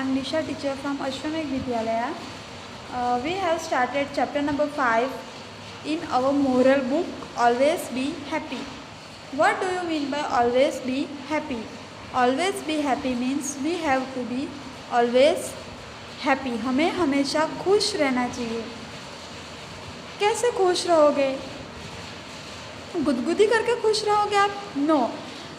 am Nisha, teacher from Ashramik Vidyalaya. We have started chapter number 5 in our moral book, Always Be Happy. What do you mean by always be happy? Always be happy means we have to be always happy. हमें हमेशा खुश रहना चाहिए. कैसे खुश रहोगे? गुदगुदी करके खुश रहोगे आप? नो.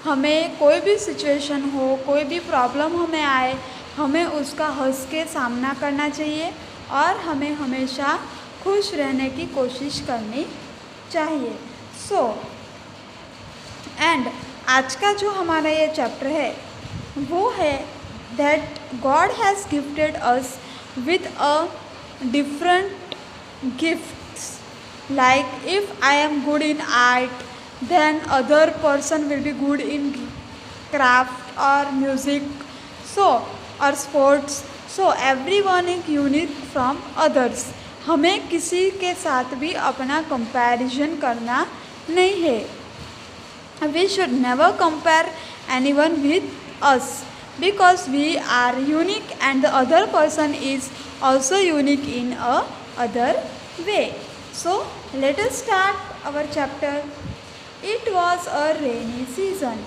हमें कोई भी सिचुएशन हो, कोई भी प्रॉब्लम हमें आए, हमें उसका हंस के सामना करना चाहिए और हमें हमेशा खुश रहने की कोशिश करनी चाहिए. एंड आज का जो हमारा ये चैप्टर है वो है that God has gifted us with a different gifts. Like if I am good in art, then other person will be good in craft or music, or sports. So everyone is unique from others. हमें किसी के साथ भी अपना comparison करना नहीं है. We should never compare anyone with us because we are unique and the other person is also unique in a other way. So let us start our chapter. It was a rainy season.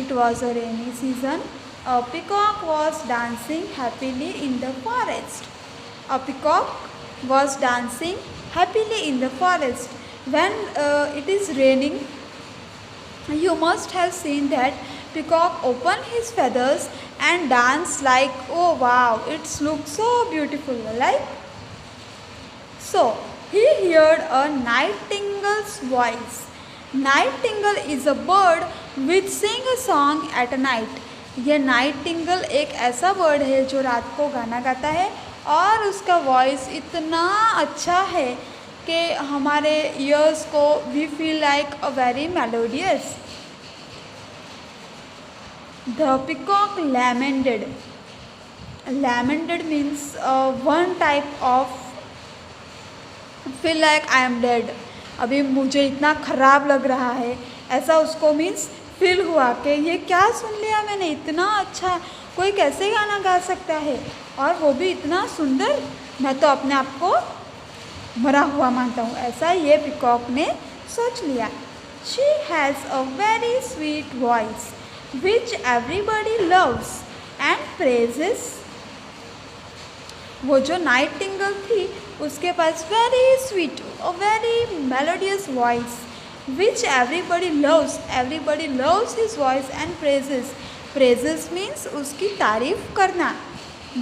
It was a rainy season. A peacock was dancing happily in the forest. A peacock was dancing happily in the forest. When it is raining, you must have seen that peacock open his feathers and dance like, oh wow, it looks so beautiful, like. So he heard a nightingale's voice. Nightingale is a bird which sing a song at night. ये Nightingale एक ऐसा bird है जो रात को गाना गाता है और उसका वॉइस इतना अच्छा है कि हमारे ईयर्स को we feel like a very melodious. The peacock lamented. Lamented means one type of feel like I am dead. अभी मुझे इतना ख़राब लग रहा है, ऐसा उसको मीन्स फील हुआ कि ये क्या सुन लिया मैंने, इतना अच्छा कोई कैसे गाना गा सकता है और वो भी इतना सुंदर, मैं तो अपने आप को मरा हुआ मानता हूँ, ऐसा ये पिकॉक ने सोच लिया. She has a very sweet voice which everybody loves and praises. वो जो नाइटिंगल थी उसके पास very sweet, a very melodious voice which everybody loves his voice and praises. Praises means उसकी तारीफ करना.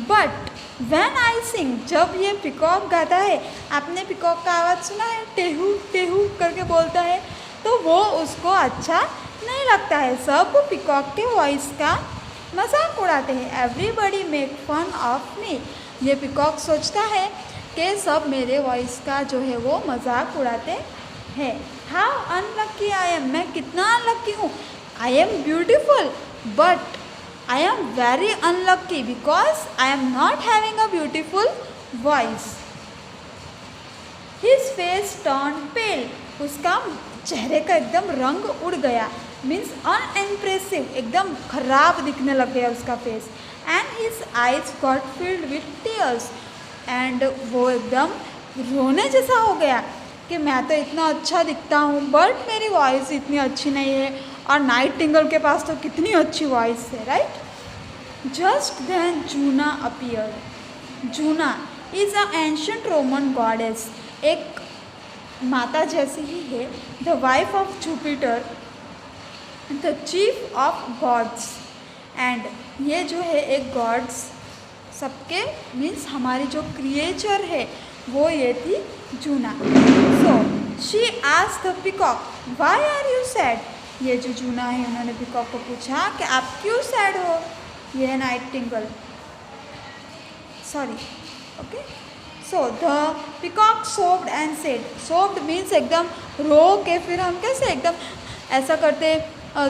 बट व्हेन आई सिंग, जब ये पिकॉक गाता है, आपने पिकॉक का आवाज़ सुना है, टेहू टेहू करके बोलता है, तो वो उसको अच्छा नहीं लगता है. सब पिकॉक के वॉइस का मजाक उड़ाते हैं. Everybody make fun of me. ये पिकॉक सोचता है कि सब मेरे वॉइस का जो है वो मजाक उड़ाते हैं. How unlucky I am. मैं कितना अनलक्की हूँ. I am beautiful but I am very unlucky because I am not having a beautiful voice. His face turn pale. उसका चेहरे का एकदम रंग उड़ गया. मीन्स अनइम्प्रेसिव, एकदम खराब दिखने लग गया उसका face. And his eyes got filled with tears. And वो एकदम रोने जैसा हो गया कि मैं तो इतना अच्छा दिखता हूँ बट मेरी वॉइस इतनी अच्छी नहीं है और नाइटिंगल के पास तो कितनी अच्छी वॉइस है, right. Just then Juno appeared. Juno is a ancient Roman goddess. एक माता जैसी ही है. The wife of Jupiter, the chief of gods. And ये जो है एक गॉड्स सबके मीन्स हमारी जो क्रिएचर है वो ये थी Juna. So she asked the peacock why are you sad. ये जो जूना है उन्होंने पिकॉक को पूछा कि आप क्यों सैड हो. ये है nightingale, sorry, okay. So the peacock sobbed and said. Sobbed means एकदम रो के, फिर हम कैसे एकदम ऐसा करते,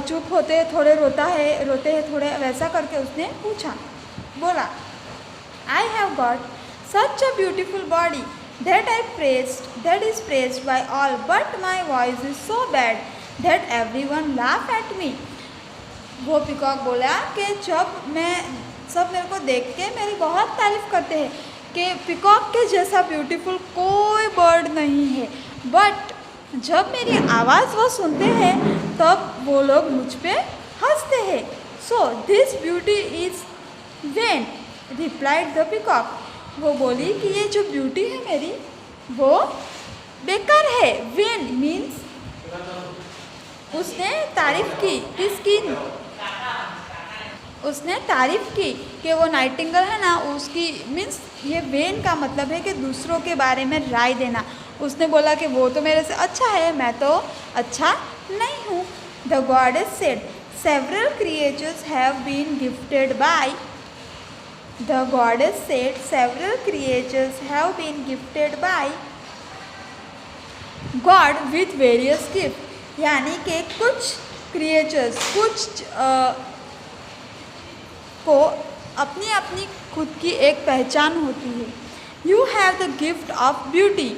चुप होते, थोड़े रोते हैं थोड़े, वैसा करके उसने पूछा, बोला, I have got such a beautiful body that is praised by all, but my voice is so bad that everyone laugh at me. वो पिकॉक बोला कि जब मैं सब मेरे को देख के मेरी बहुत तारीफ़ करते हैं कि पिकॉक के जैसा ब्यूटीफुल कोई बर्ड नहीं है। बट जब मेरी आवाज़ वो सुनते हैं तब वो लोग मुझ पे हंसते हैं। So this beauty is when, replied the peacock. वो बोली कि ये जो ब्यूटी है मेरी वो बेकार है। वेन मीन्स उसने तारीफ की, किसकी? उसने तारीफ की कि वो नाइटिंगेल है ना, उसकी मीन्स ये वेन का मतलब है कि दूसरों के बारे में राय देना। उसने बोला कि वो तो मेरे से अच्छा है, मैं तो अच्छा नहीं हूँ। The goddess said several creatures have been gifted by, the goddess said several creatures have been gifted by god with various gift. यानी कि कुछ क्रिएचर्स, कुछ को अपनी अपनी खुद की एक पहचान होती है। You have the gift of beauty.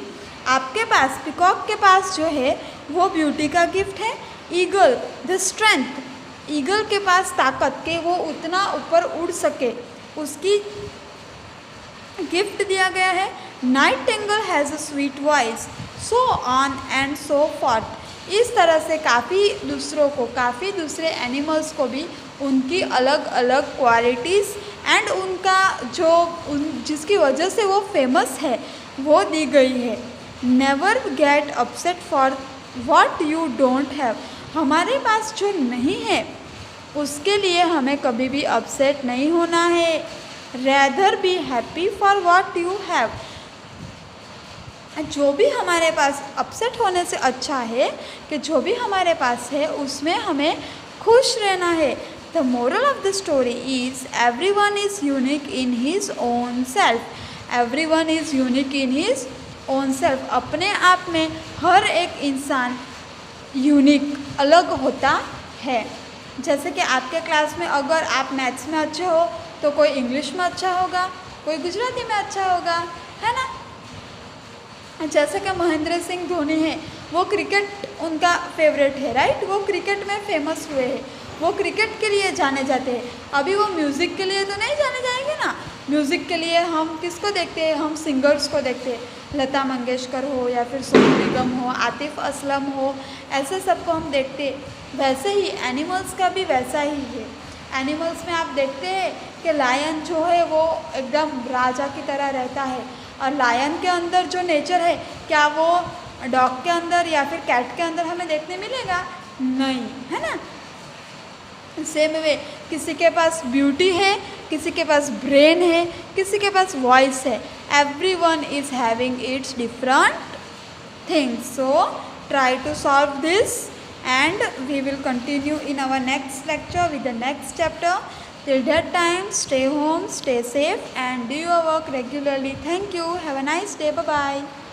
आपके पास, पिकॉक के पास जो है वो ब्यूटी का गिफ्ट है। ईगल द स्ट्रेंथ, ईगल के पास ताकत के वो उतना ऊपर उड़ सके, उसकी गिफ्ट दिया गया है। Nightingale has a sweet voice, so on and so forth. इस तरह से काफ़ी दूसरों को, काफ़ी दूसरे एनिमल्स को भी उनकी अलग अलग क्वालिटीज़ एंड उनका जो जिसकी वजह से वो फेमस है वो दी गई है। Never get upset for what you don't have. हमारे पास जो नहीं है उसके लिए हमें कभी भी अपसेट नहीं होना है। Rather be happy for what you have. जो भी हमारे पास, अपसेट होने से अच्छा है कि जो भी हमारे पास है उसमें हमें खुश रहना है। The moral of the story is everyone is unique in his own self. Everyone is unique in his own self. अपने आप में हर एक इंसान यूनिक, अलग होता है। जैसे कि आपके क्लास में अगर आप मैथ्स में अच्छे हो तो कोई इंग्लिश में अच्छा होगा, कोई गुजराती में अच्छा होगा, है ना। जैसे कि महेंद्र सिंह धोनी है, वो क्रिकेट उनका फेवरेट है, राइट। वो क्रिकेट में फेमस हुए हैं, वो क्रिकेट के लिए जाने जाते हैं। अभी वो म्यूज़िक के लिए तो नहीं जाने जाएंगे ना। म्यूज़िक के लिए हम किसको देखते हैं? हम सिंगर्स को देखते हैं। लता मंगेशकर हो या फिर सोनू निगम हो, आतिफ असलम हो, ऐसे सबको हम देखते हैं। वैसे ही एनिमल्स का भी वैसा ही है। एनिमल्स में आप देखते हैं कि लायन जो है वो एकदम राजा की तरह रहता है, और लायन के अंदर जो नेचर है, क्या वो डॉग के अंदर या फिर कैट के अंदर हमें देखने मिलेगा? नहीं, है ना। सेम वे किसी के पास ब्यूटी है, किसी के पास ब्रेन है, किसी के पास वॉइस है। Everyone is having its different things. So try to solve this and we will continue in our next lecture with the next chapter. Till that time, stay home, stay safe and do your work regularly. Thank you. Have a nice day. Bye bye.